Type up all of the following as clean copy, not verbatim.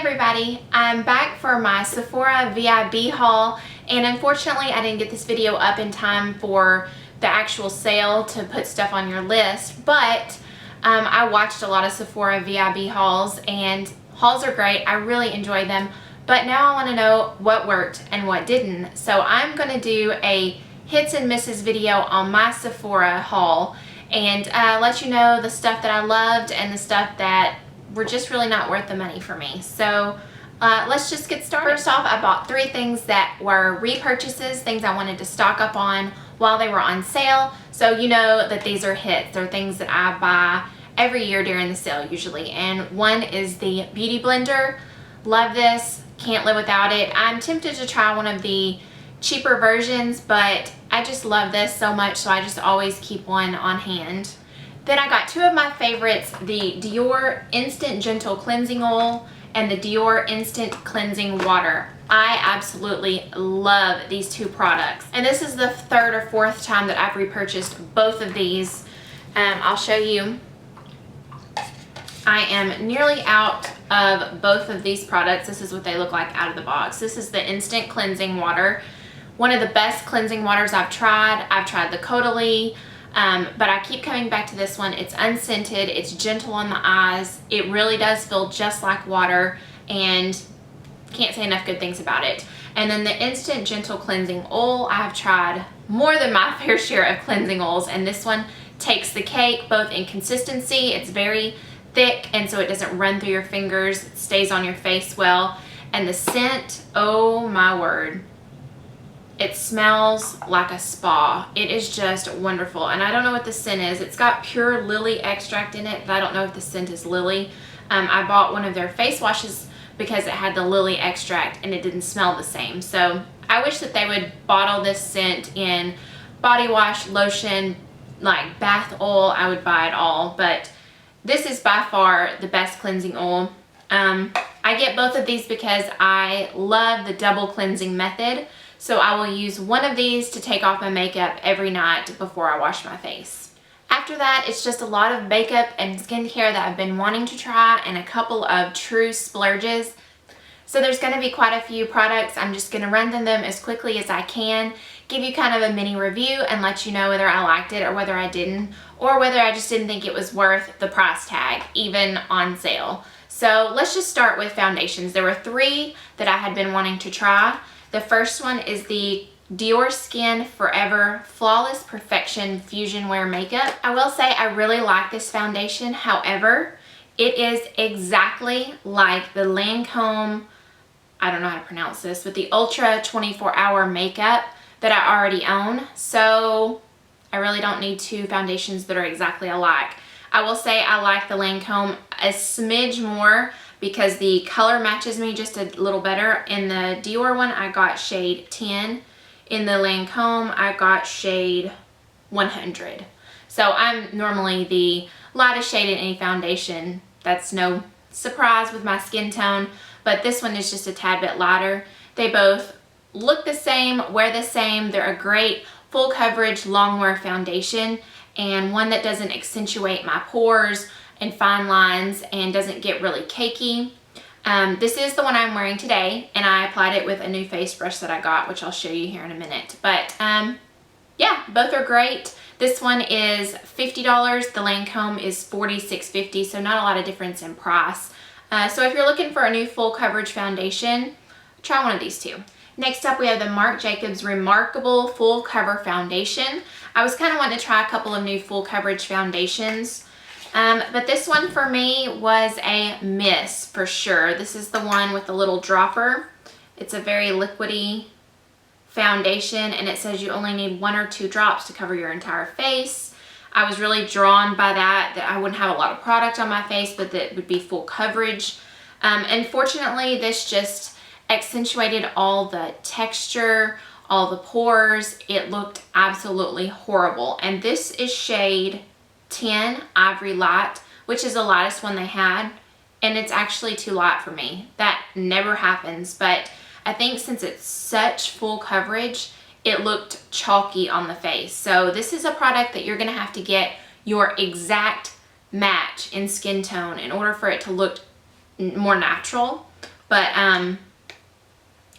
everybody, I'm back for my Sephora VIB haul, and unfortunately I didn't get this video up in time for the actual sale to put stuff on your list, but I watched a lot of Sephora VIB hauls, and hauls are great. I really enjoy them, but now I want to know what worked and what didn't. So I'm going to do a hits and misses video on my Sephora haul and let you know the stuff that I loved and the stuff that were just really not worth the money for me. So let's just get started. First off, I bought 3 things that were repurchases, things I wanted to stock up on while they were on sale. So you know that these are hits. They're things that I buy every year during the sale usually. And one is the BeautyBlender. Love this, can't live without it. I'm tempted to try one of the cheaper versions, but I just love this so much, so I just always keep one on hand. Then I got 2 of my favorites, the Dior Instant Gentle Cleansing Oil and the Dior Instant Cleansing Water. I absolutely love these 2 products. And this is the 3rd or 4th time that I've repurchased both of these. I'll show you. I am nearly out of both of these products. This is what they look like out of the box. This is the Instant Cleansing Water. One of the best cleansing waters I've tried. I've tried the Caudalie. But I keep coming back to this one. It's unscented, it's gentle on the eyes, it really does feel just like water, and can't say enough good things about it. And then the Instant Gentle Cleansing Oil, I have tried more than my fair share of cleansing oils, and this one takes the cake both in consistency. It's very thick, and so it doesn't run through your fingers, it stays on your face well, and the scent, oh my word. It smells like a spa. It is just wonderful. And I don't know what the scent is. It's got pure lily extract in it, but I don't know if the scent is lily. I bought one of their face washes because it had the lily extract and it didn't smell the same. So I wish that they would bottle this scent in body wash, lotion, like bath oil. I would buy it all. But this is by far the best cleansing oil. I get both of these because I love the double cleansing method. So I will use one of these to take off my makeup every night before I wash my face. After that, it's just a lot of makeup and skincare that I've been wanting to try and a couple of true splurges. So there's going to be quite a few products. I'm just going to run them as quickly as I can, give you kind of a mini review and let you know whether I liked it or whether I didn't, or whether I just didn't think it was worth the price tag, even on sale. So let's just start with foundations. There were 3 that I had been wanting to try. The first one is the Diorskin Forever Flawless Perfection Fusion Wear Makeup. I will say I really like this foundation. However, it is exactly like the Lancome, I don't know how to pronounce this, but the Ultra 24-Hour Makeup that I already own. So I really don't need 2 foundations that are exactly alike. I will say I like the Lancome a smidge more because the color matches me just a little better. In the Dior one, I got shade 10. In the Lancome, I got shade 100. So I'm normally the lightest shade in any foundation. That's no surprise with my skin tone, but this one is just a tad bit lighter. They both look the same, wear the same. They're a great full coverage, long wear foundation, and one that doesn't accentuate my pores and fine lines and doesn't get really cakey. This is the one I'm wearing today, and I applied it with a new face brush that I got, which I'll show you here in a minute. But yeah, both are great. This one is $50. The Lancome is $46.50, so not a lot of difference in price. So if you're looking for a new full coverage foundation, try one of these 2. Next up, we have the Marc Jacobs Remarkable Full Cover Foundation. I was kind of wanting to try a couple of new full coverage foundations. But this one for me was a miss for sure. This is the one with the little dropper. It's a very liquidy foundation, and it says you only need 1 or 2 drops to cover your entire face. I was really drawn by that I wouldn't have a lot of product on my face, but that it would be full coverage. Unfortunately, this just accentuated all the texture, all the pores. It looked absolutely horrible. And this is shade 10 Ivory Light, which is the lightest one they had, and it's actually too light for me. That never happens, but I think since it's such full coverage, it looked chalky on the face. So this is a product that you're gonna have to get your exact match in skin tone in order for it to look more natural. but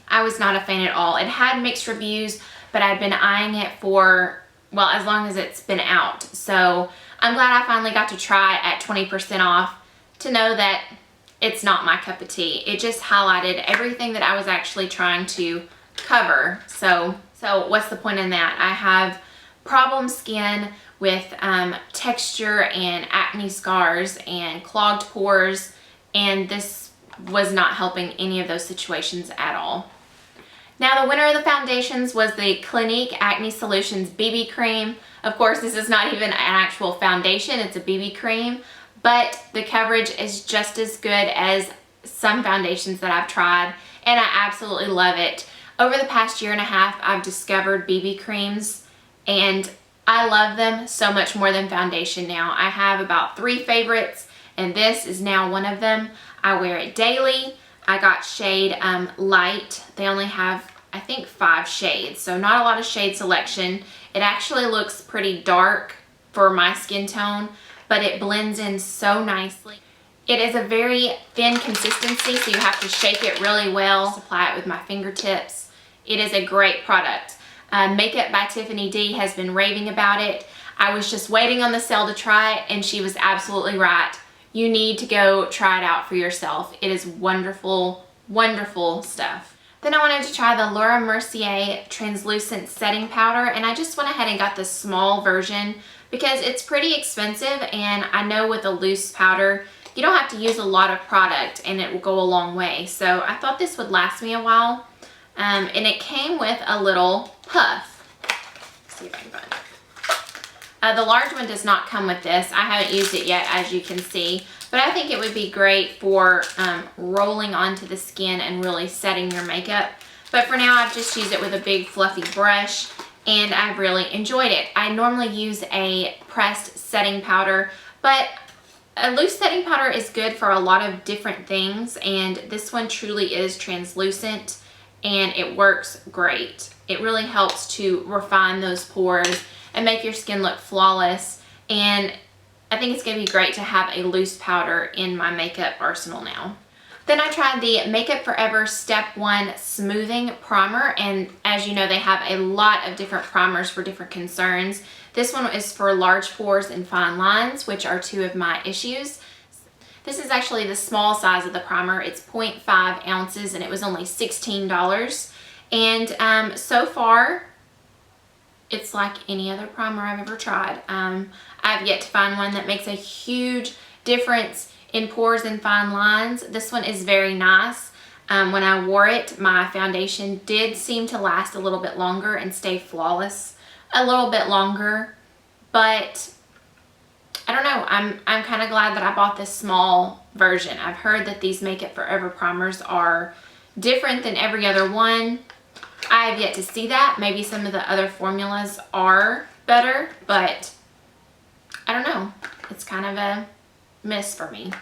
I was not a fan at all. It had mixed reviews, but I'd been eyeing it for, well, as long as it's been out. So I'm glad I finally got to try it at 20% off to know that it's not my cup of tea. It just highlighted everything that I was actually trying to cover. So what's the point in that? I have problem skin with texture and acne scars and clogged pores, and this was not helping any of those situations at all. Now the winner of the foundations was the Clinique Acne Solutions BB Cream. Of course, this is not even an actual foundation, it's a BB cream, but the coverage is just as good as some foundations that I've tried, and I absolutely love it. Over the past year and a half, I've discovered BB creams, and I love them so much more than foundation now. I have about 3 favorites, and this is now one of them. I wear it daily. I got shade Light. They only have, I think, 5 shades, so not a lot of shade selection. It actually looks pretty dark for my skin tone, but it blends in so nicely. It is a very thin consistency, so you have to shake it really well. Just apply it with my fingertips. It is a great product. Makeup by Tiffany D has been raving about it. I was just waiting on the sale to try it, and she was absolutely right. You need to go try it out for yourself. It is wonderful, wonderful stuff. Then I wanted to try the Laura Mercier Translucent Setting Powder, and I just went ahead and got the small version because it's pretty expensive, and I know with a loose powder, you don't have to use a lot of product and it will go a long way. So I thought this would last me a while, and it came with a little puff. Let's see if I can find it. The large one does not come with this. I haven't used it yet, as you can see, but I think it would be great for rolling onto the skin and really setting your makeup. But for now, I've just used it with a big fluffy brush, and I've really enjoyed it. I normally use a pressed setting powder, but a loose setting powder is good for a lot of different things, and this one truly is translucent, and it works great. It really helps to refine those pores and make your skin look flawless, and I think it's going to be great to have a loose powder in my makeup arsenal now. Then I tried the Makeup Forever Step 1 Smoothing Primer, and as you know, they have a lot of different primers for different concerns. This one is for large pores and fine lines, which are 2 of my issues. This is actually the small size of the primer. It's 0.5 ounces, and it was only $16. And so far, it's like any other primer I've ever tried. I've yet to find one that makes a huge difference in pores and fine lines. This one is very nice. When I wore it, my foundation did seem to last a little bit longer and stay flawless a little bit longer, but I don't know. I'm kind of glad that I bought this small version. I've heard that these Makeup Forever primers are different than every other one. I have yet to see that. Maybe some of the other formulas are better, but I don't know. It's kind of a miss for me.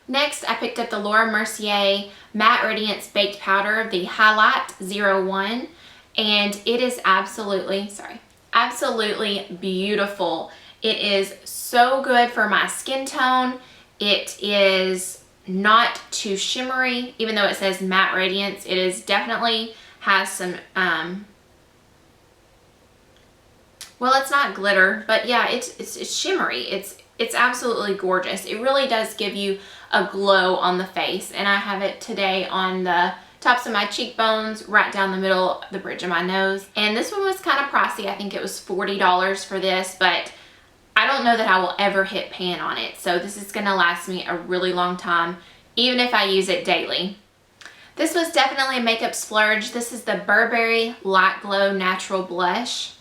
Next, I picked up the Laura Mercier Matte Radiance Baked Powder, the Highlight 01, and it is absolutely beautiful. It is so good for my skin tone. It is not too shimmery, even though it says Matte Radiance. It is definitely has some, well, it's not glitter, but yeah, it's shimmery. It's absolutely gorgeous. It really does give you a glow on the face, and I have it today on the tops of my cheekbones, right down the middle, the bridge of my nose. And this one was kind of pricey. I think it was $40 for this, but I don't know that I will ever hit pan on it. So this is gonna last me a really long time, even if I use it daily. This was definitely a makeup splurge. This is the Burberry Light Glow Natural Blush,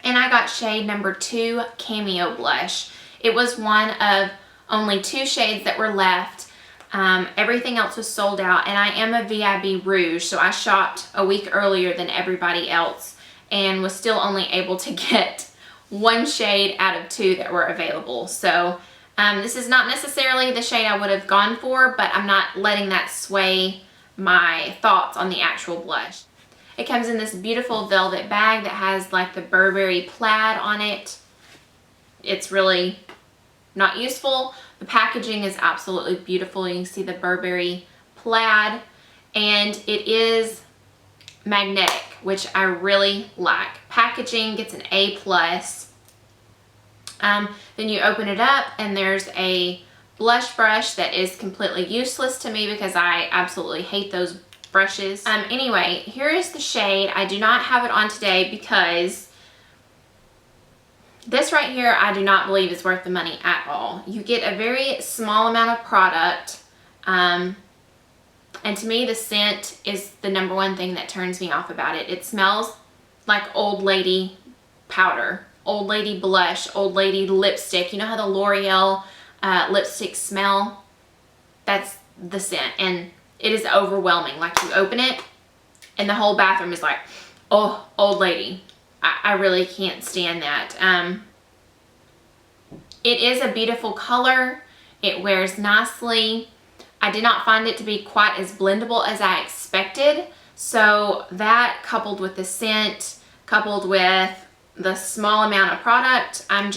and I got shade number 2 Cameo Blush. It was one of only 2 shades that were left. Everything else was sold out, and I am a VIB Rouge, so I shopped a week earlier than everybody else and was still only able to get 1 shade out of 2 that were available. So this is not necessarily the shade I would have gone for, but I'm not letting that sway my thoughts on the actual blush. It comes in this beautiful velvet bag that has like the Burberry plaid on it. It's really not useful. The packaging is absolutely beautiful. You can see the Burberry plaid, and it is magnetic, which I really like. Packaging gets an A+. Then you open it up and there's a blush brush that is completely useless to me because I absolutely hate those brushes. Anyway, here is the shade. I do not have it on today because this right here I do not believe is worth the money at all. You get a very small amount of product, and to me the scent is the #1 thing that turns me off about it. It smells like old lady powder, old lady blush, old lady lipstick. You know how the L'Oreal lipsticks smell? That's the scent, and it is overwhelming. Like, you open it and the whole bathroom is like, oh, old lady. I really can't stand that. It is a beautiful color. It wears nicely. I did not find it to be quite as blendable as I expected. So that, coupled with the scent, coupled with the small amount of product, I'm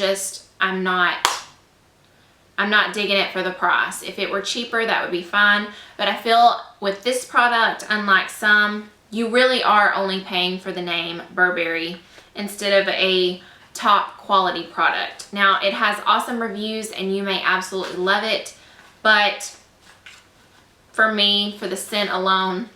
not digging it for the price. If it were cheaper, that would be fine. But I feel with this product, unlike some, you really are only paying for the name Burberry instead of a top quality product. Now, it has awesome reviews and you may absolutely love it, but for me, for the scent alone,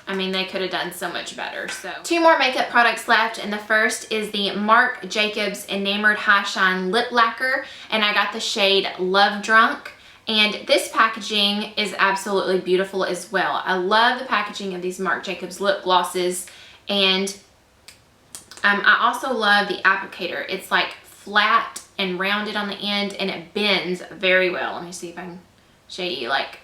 I mean, they could have done so much better. So 2 more makeup products left, and the first is the Marc Jacobs Enamored High Shine Lip Lacquer, and I got the shade Love Drunk, and this packaging is absolutely beautiful as well. I love the packaging of these Marc Jacobs lip glosses, and I also love the applicator. It's like flat and rounded on the end, and it bends very well. Let me see if I can show you. Like,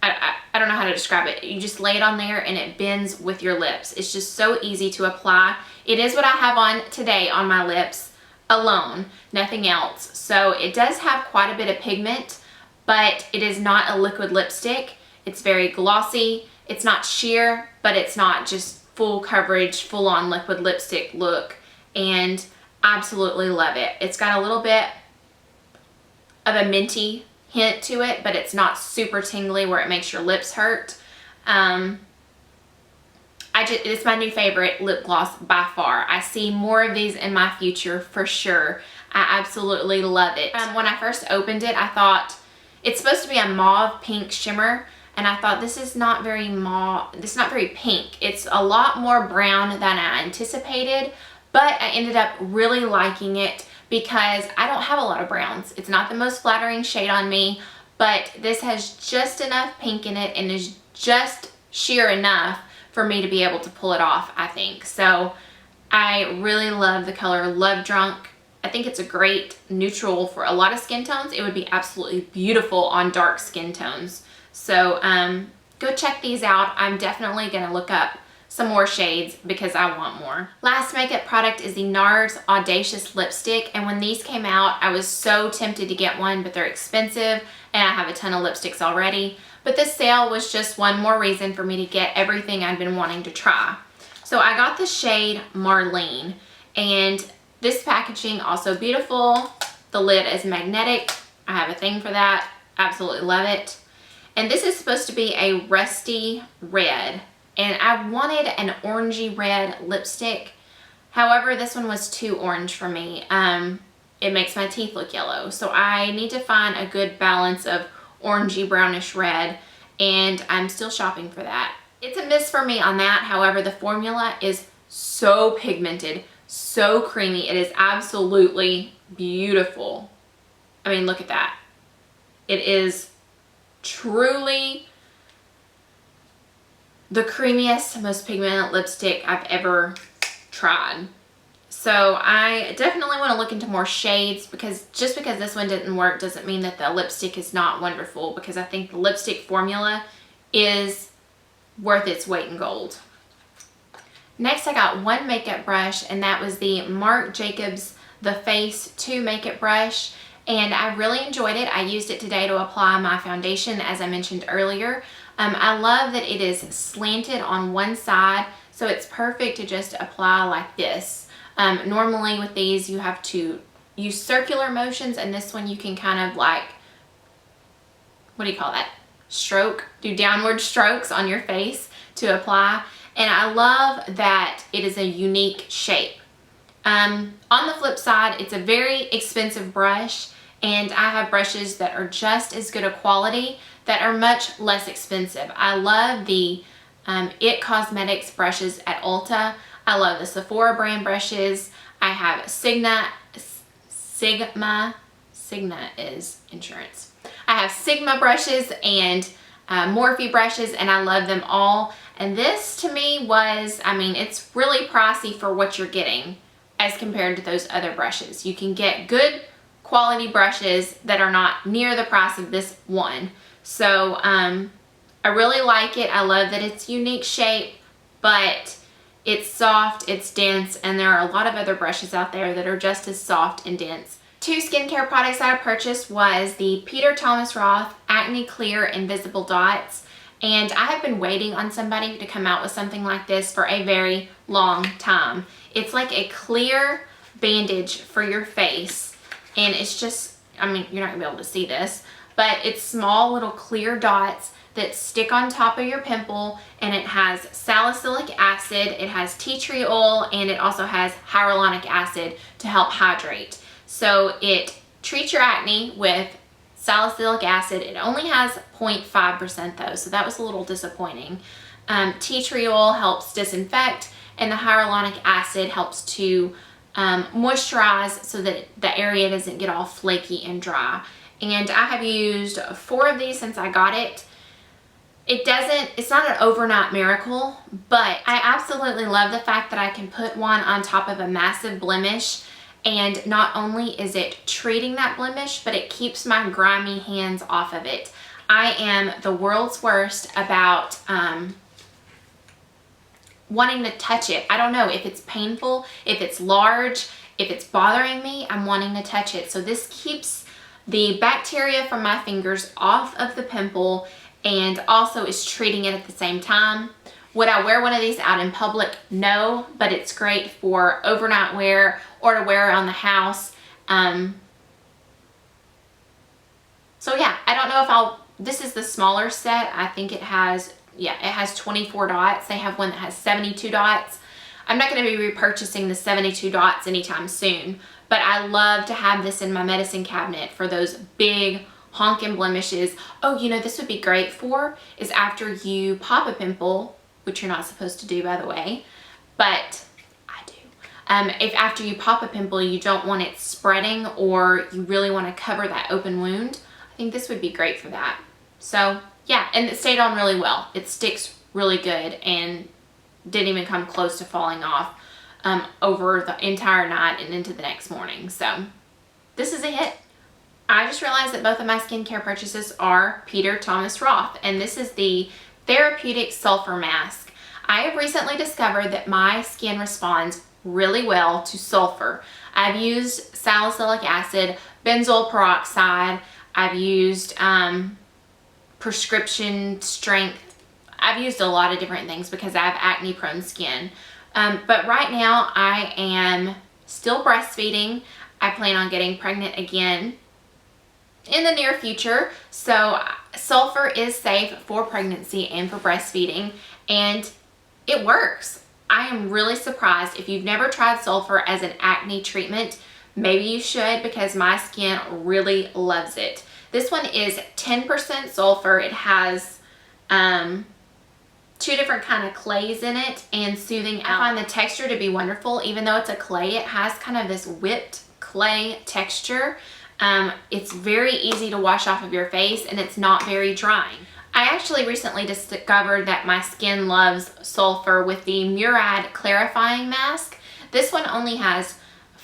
I don't know how to describe it. You just lay it on there and it bends with your lips. It's just so easy to apply. It is what I have on today on my lips alone, nothing else. So it does have quite a bit of pigment, but it is not a liquid lipstick. It's very glossy. It's not sheer, but it's not just full coverage, full on liquid lipstick look, and absolutely love it. It's got a little bit of a minty hint to it, but it's not super tingly where it makes your lips hurt. It's my new favorite lip gloss by far. I see more of these in my future for sure. I absolutely love it. When I first opened it, I thought it's supposed to be a mauve pink shimmer, and I thought this is not very mauve, it's not very pink. It's a lot more brown than I anticipated, but I ended up really liking it because I don't have a lot of browns. It's not the most flattering shade on me, but this has just enough pink in it and is just sheer enough for me to be able to pull it off, I think. So I really love the color Love Drunk. I think it's a great neutral for a lot of skin tones. It would be absolutely beautiful on dark skin tones. So go check these out. I'm definitely gonna look up some more shades because I want more. Last makeup product is the NARS Audacious lipstick, and when these came out I was so tempted to get one, but they're expensive and I have a ton of lipsticks already. But this sale was just one more reason for me to get everything I've been wanting to try. So I got the shade Marlene, and this packaging also beautiful. The lid is magnetic. I have a thing for that. Absolutely love it. And this is supposed to be a rusty red, and I wanted an orangey red lipstick. However, this one was too orange for me. It makes my teeth look yellow. So I need to find a good balance of orangey brownish red, and I'm still shopping for that. It's a miss for me on that. However, the formula is so pigmented, so creamy. It is absolutely beautiful. I mean, look at that. It is truly the creamiest, most pigmented lipstick I've ever tried. So I definitely want to look into more shades, because just because this one didn't work doesn't mean that the lipstick is not wonderful, because I think the lipstick formula is worth its weight in gold. Next, I got one makeup brush, and that was the Marc Jacobs The Face 2 makeup brush, and I really enjoyed it. I used it today to apply my foundation, as I mentioned earlier. I love that it is slanted on one side, so it's perfect to just apply like this. Normally with these you have to use circular motions, and this one you can kind of like, what do you call that? do downward strokes on your face to apply. And I love that it is a unique shape. On the flip side, it's a very expensive brush, and I have brushes that are just as good a quality that are much less expensive. I love the It Cosmetics brushes at Ulta. I love the Sephora brand brushes. I have Sigma is insurance. I have Sigma brushes and Morphe brushes, and I love them all. And this to me was, I mean, it's really pricey for what you're getting as compared to those other brushes. You can get good quality brushes that are not near the price of this one. So I really like it. I love that it's unique shape, but it's soft, it's dense, and there are a lot of other brushes out there that are just as soft and dense. Two skincare products that I purchased was the Peter Thomas Roth Acne Clear Invisible Dots. And I have been waiting on somebody to come out with something like this for a very long time. It's like a clear bandage for your face. And it's just, I mean, you're not gonna be able to see this, but it's small little clear dots that stick on top of your pimple, and it has salicylic acid, it has tea tree oil, and it also has hyaluronic acid to help hydrate. So it treats your acne with salicylic acid. It only has 0.5% though, so that was a little disappointing. Tea tree oil helps disinfect, and the hyaluronic acid helps to moisturize so that the area doesn't get all flaky and dry. And I have used 4 of these since I got it. It's not an overnight miracle, but I absolutely love the fact that I can put one on top of a massive blemish, and not only is it treating that blemish, but it keeps my grimy hands off of it. I am the world's worst about wanting to touch it. I don't know if it's painful, if it's large, if it's bothering me, I'm wanting to touch it. So this keeps the bacteria from my fingers off of the pimple and also is treating it at the same time. Would I wear one of these out in public? No, but it's great for overnight wear or to wear around the house. So yeah, I don't know if this is the smaller set. I think it has, yeah, it has 24 dots. They have one that has 72 dots. I'm not going to be repurchasing the 72 dots anytime soon, but I love to have this in my medicine cabinet for those big honking blemishes. Oh, you know, this would be great for is after you pop a pimple, which you're not supposed to do, by the way, but I do. If after you pop a pimple, you don't want it spreading, or you really want to cover that open wound, I think this would be great for that. So yeah, and it stayed on really well. It sticks really good and didn't even come close to falling off over the entire night and into the next morning. So this is a hit. I just realized that both of my skincare purchases are Peter Thomas Roth, and this is the Therapeutic Sulfur Mask. I have recently discovered that my skin responds really well to sulfur. I've used salicylic acid, benzoyl peroxide, I've used prescription strength. I've used a lot of different things because I have acne prone skin. But right now I am still breastfeeding. I plan on getting pregnant again in the near future. So sulfur is safe for pregnancy and for breastfeeding, and it works. I am really surprised. If you've never tried sulfur as an acne treatment, maybe you should, because my skin really loves it. This one is 10% sulfur. It has 2 different kind of clays in it and soothing out. I find the texture to be wonderful. Even though it's a clay, it has kind of this whipped clay texture. It's very easy to wash off of your face, and it's not very drying. I actually recently discovered that my skin loves sulfur with the Murad Clarifying Mask. This one only has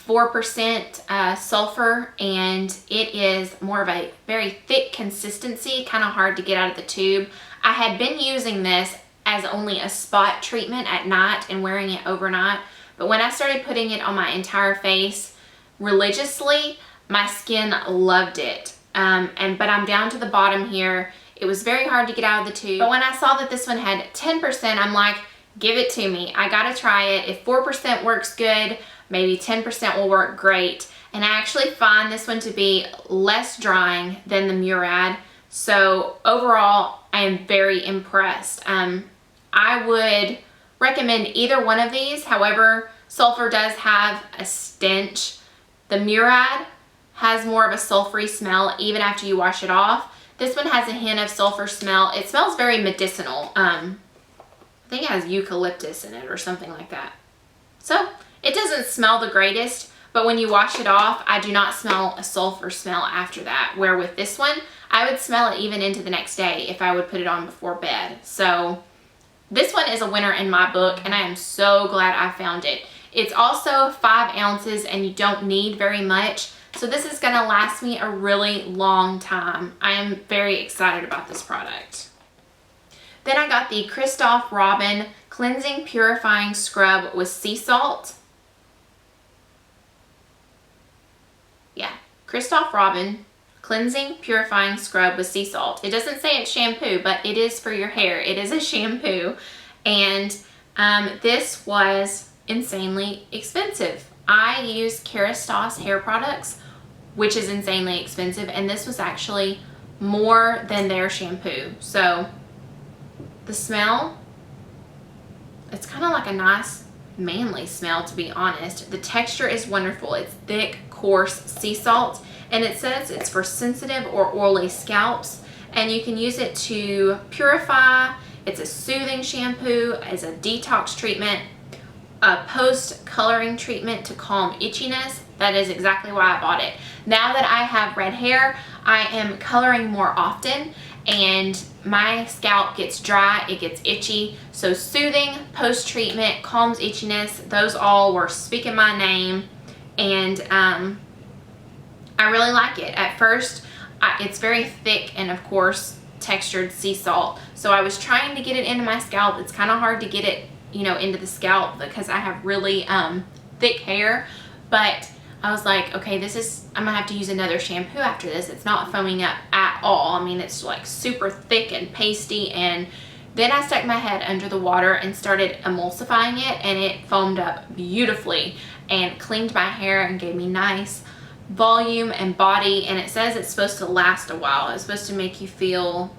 4% sulfur, and it is more of a very thick consistency, kind of hard to get out of the tube. I had been using this as only a spot treatment at night and wearing it overnight, but when I started putting it on my entire face religiously, my skin loved it. But I'm down to the bottom here. It was very hard to get out of the tube, but when I saw that this one had 10%, I'm like, give it to me. I gotta try it. If 4% works good, maybe 10% will work great. And I actually find this one to be less drying than the Murad. So overall, I am very impressed. I would recommend either one of these. However, Sulfur does have a stench. The Murad has more of a sulfury smell even after you wash it off. This one has a hint of sulfur smell. It smells very medicinal. I think it has eucalyptus in it or something like that. So it doesn't smell the greatest, but when you wash it off, I do not smell a sulfur smell after that. Where with this one, I would smell it even into the next day if I would put it on before bed. So this one is a winner in my book, and I am so glad I found it. It's also 5 ounces and you don't need very much. So this is gonna last me a really long time. I am very excited about this product. Then I got the Christophe Robin Cleansing Purifying Scrub with Sea Salt. Yeah, Christophe Robin Cleansing Purifying Scrub with Sea Salt. It doesn't say it's shampoo, but it is for your hair. It is a shampoo. And this was insanely expensive. I use Kerastase hair products, which is insanely expensive, and this was actually more than their shampoo. So the smell, it's kind of like a nice manly smell, to be honest. The texture is wonderful. It's thick, coarse sea salt, and it says it's for sensitive or oily scalps, and you can use it to purify. It's a soothing shampoo, as a detox treatment, a post-coloring treatment to calm itchiness. That is exactly why I bought it. Now that I have red hair, I am coloring more often, and my scalp gets dry, it gets itchy. So soothing, post-treatment, calms itchiness, those all were speaking my name, and I really like it. At first, it's very thick and of course textured sea salt. So I was trying to get it into my scalp. It's kind of hard to get it, you know, into the scalp because I have really thick hair, but I was like, okay, I'm gonna have to use another shampoo after this. It's not foaming up at all. I mean, it's like super thick and pasty. And then I stuck my head under the water and started emulsifying it, and it foamed up beautifully and cleaned my hair and gave me nice volume and body. And it says it's supposed to last a while. It's supposed to make you feel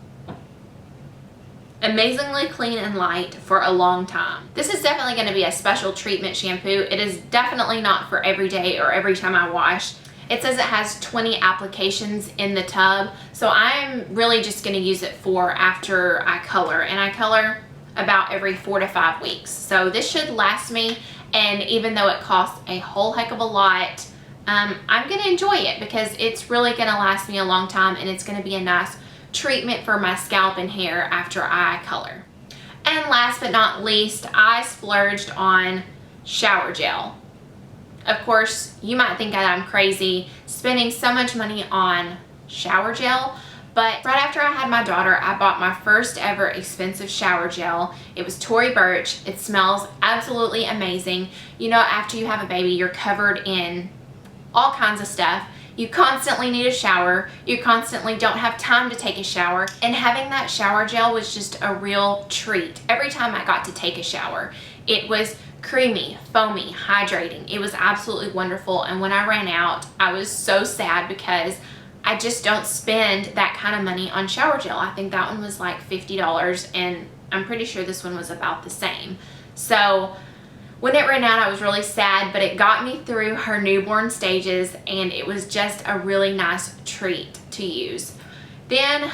amazingly clean and light for a long time. This is definitely going to be a special treatment shampoo. It is definitely not for every day or every time I wash. It says it has 20 applications in the tub, so I'm really just going to use it for after I color, and I color about every 4 to 5 weeks. So this should last me, and even though it costs a whole heck of a lot, I'm going to enjoy it because it's really going to last me a long time, and it's going to be a nice treatment for my scalp and hair after I color. And last but not least, I splurged on shower gel. Of course, you might think that I'm crazy spending so much money on shower gel, but right after I had my daughter, I bought my first ever expensive shower gel. It was Tory Burch. It smells absolutely amazing. You know, after you have a baby, you're covered in all kinds of stuff. You constantly need a shower. You constantly don't have time to take a shower. And having that shower gel was just a real treat. Every time I got to take a shower, it was creamy, foamy, hydrating. It was absolutely wonderful. And when I ran out, I was so sad because I just don't spend that kind of money on shower gel. I think that one was like $50, and I'm pretty sure this one was about the same. So when it ran out, I was really sad, but it got me through her newborn stages, and it was just a really nice treat to use. Then,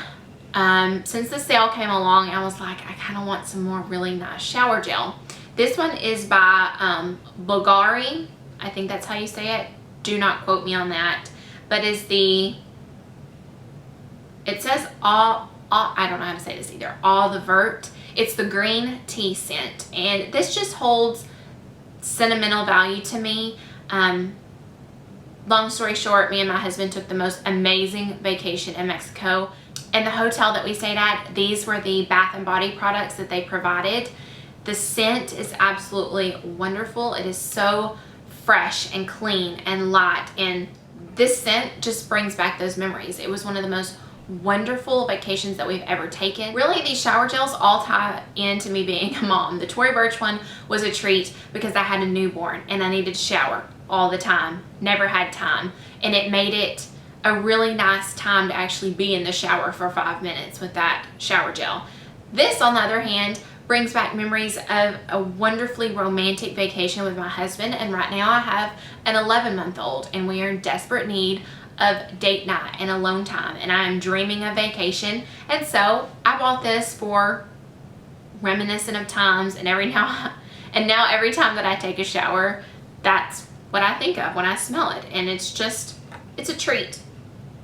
since the sale came along, I was like, I kind of want some more really nice shower gel. This one is by Bulgari. I think that's how you say it. Do not quote me on that. But is the, it says I don't know how to say this either. All the Vert. It's the green tea scent, and this just holds sentimental value to me. Long story short, me and my husband took the most amazing vacation in Mexico, and the hotel that we stayed at, these were the Bath and Body products that they provided. The scent is absolutely wonderful. It is so fresh and clean and light, and this scent just brings back those memories. It was one of the most wonderful vacations that we've ever taken. Really, these shower gels all tie into me being a mom. The Tory Burch one was a treat because I had a newborn and I needed to shower all the time, never had time, and it made it a really nice time to actually be in the shower for 5 minutes with that shower gel. This, on the other hand, brings back memories of a wonderfully romantic vacation with my husband, and right now I have an 11-month-old and we are in desperate need of date night and alone time, and I am dreaming of vacation. And so I bought this for reminiscent of times, and now every time that I take a shower, that's what I think of when I smell it, and it's a treat.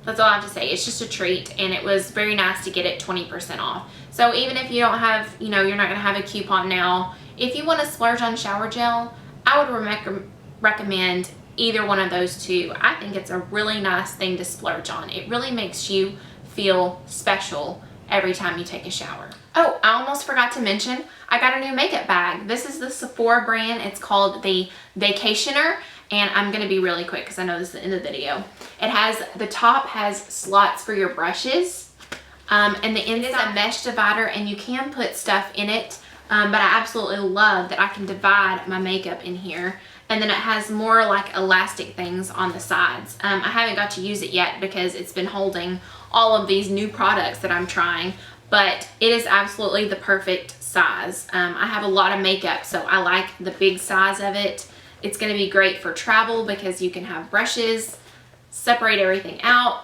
That's all I have to say. It's just a treat, and it was very nice to get it 20% off. So even if you don't have, you're not gonna have a coupon now, if you want to splurge on shower gel, I would recommend either one of those two. I think it's a really nice thing to splurge on. It really makes you feel special every time you take a shower. Oh, I almost forgot to mention, I got a new makeup bag. This is the Sephora brand. It's called the Vacationer, and I'm gonna be really quick because I know this is the end of the video. The top has slots for your brushes, and the end is a mesh divider, and you can put stuff in it, but I absolutely love that I can divide my makeup in here. And then it has more like elastic things on the sides. I haven't got to use it yet because it's been holding all of these new products that I'm trying, but it is absolutely the perfect size. I have a lot of makeup, so I like the big size of it. It's gonna be great for travel because you can have brushes, separate everything out.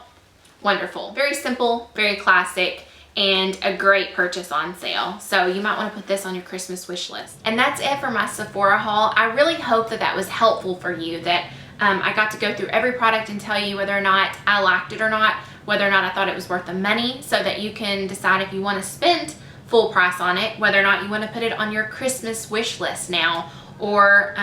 Wonderful. Very simple, very classic, and a great purchase on sale. So you might want to put this on your Christmas wish list. And that's it for my Sephora haul. I really hope that that was helpful for you, that I got to go through every product and tell you whether or not I liked it or not, whether or not I thought it was worth the money, so that you can decide if you want to spend full price on it, whether or not you want to put it on your Christmas wish list now, or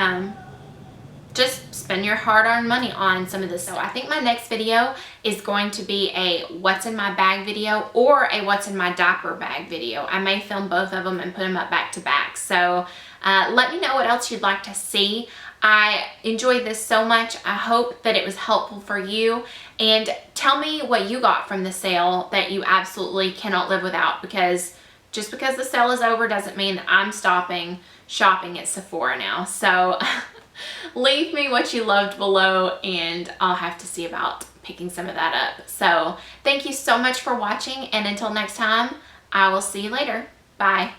just spend your hard-earned money on some of this. So I think my next video is going to be a what's in my bag video or a what's in my diaper bag video. I may film both of them and put them up back to back. So let me know what else you'd like to see. I enjoyed this so much. I hope that it was helpful for you, and tell me what you got from the sale that you absolutely cannot live without, because just because the sale is over doesn't mean that I'm stopping shopping at Sephora now. So leave me what you loved below, and I'll have to see about picking some of that up. So thank you so much for watching, and until next time, I will see you later. Bye.